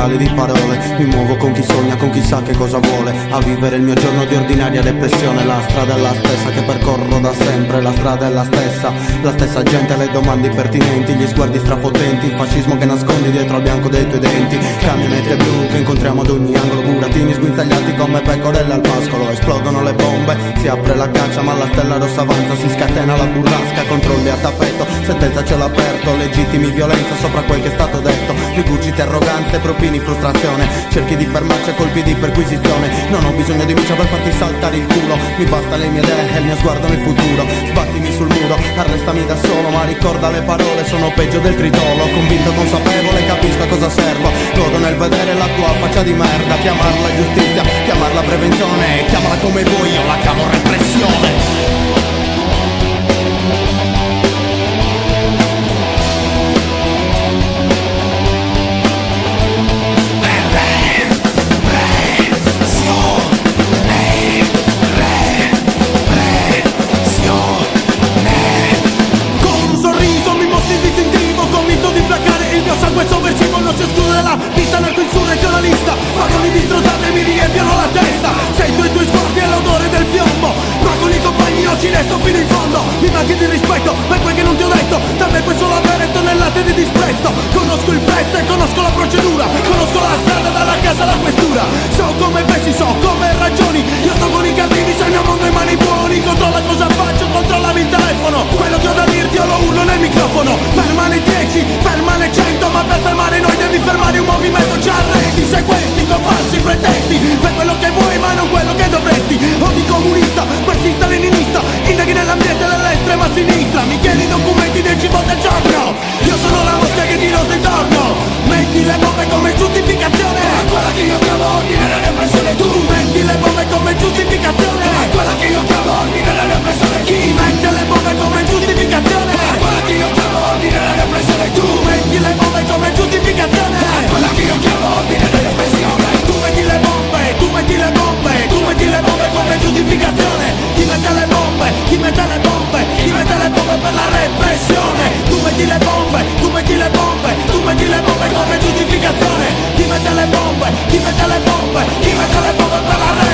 reali di parole. Mi muovo con chi sogna, con chi sa che cosa vuole. A vivere il mio giorno di ordinaria depressione. La strada è la stessa che percorro da sempre. La strada è la stessa gente, le domande impertinenti, gli sguardi strafotenti, il fascismo che nascondi dietro al bianco dei tuoi denti. Camionette blu che incontriamo ad ogni angolo, burattini sguinzagliati come pecorelle al pascolo. Esplodono le bombe, si apre la caccia ma la stella rossa avanza. Si scatena la burrasca, controlli a tappeto, sentenza a cielo aperto, legittimi violenza sopra quel che è stato detto. Rigurgiti arroganze, propini frustrazione, cerchi di fermarci a colpi di perquisizione. Non ho bisogno di micia per farti saltare il culo, mi basta le mie idee e il mio sguardo nel futuro. Sbattimi sul muro, arrestami da solo, ma ricorda le parole, sono peggio del tritolo. Convinto, consapevole, capisco a cosa servo. Godo nel vedere la tua faccia di merda. Chiamarla giustizia, chiamarla prevenzione, chiamala come vuoi, io la chiamo repressione. Sangue sovversivo non si esclude dalla pista, narco-insurrezionalista. Vagoni di strozzate mi riempiono la testa. Sento i tuoi sguardi e l'odore del piombo. Ma con i compagni non ci resto fino in fondo. Mi manchi di rispetto per quel che non ti ho detto. Da me puoi solo avere tonnellate di disprezzo. Conosco il prezzo e conosco la procedura. Conosco la strada dalla casa alla questura. So come pensi, so come ragioni. Io sto con i cattivi, se il mio mondo è mani buoni. Controlla cosa faccio, controllami il telefono. Quello che ho da dirti io lo urlo nel microfono. Ferma le 10, ferma le 100. Ma per fermare noi devi fermare un movimento. Ci arresti, sequestri con falsi pretesti. Per quello che vuoi ma non quello che dovresti. Odi comunista, marxista, leninista. Indaghi nell'ambiente dell'estrema sinistra. Mi chiedi documenti 10 volte al giorno. Io sono la mosca che ti rosa intorno. Metti le bombe come giustificazione. Ma quella che io chiamo ordine la repressione. Tu metti le bombe come giustificazione. Ma quella che io chiamo ordine la repressione. Chi mette le bombe come giustificazione. Ma quella che io chiamo ordine la repressione. Tu metti le bombe come giustificazione. Ma quella che io chiamo ordine la repressione. Tu metti le bombe, tu metti le bombe. Tu metti le bombe come giustificazione. Chi mette le bombe, chi mette le bombe. Chi mette le bombe per la repressione. Tu metti le bombe, tu metti le bombe. Tu metti le bombe come giustificazione. Chi mette le bombe, chi mette le bombe. Chi mette le bombe per la repressione.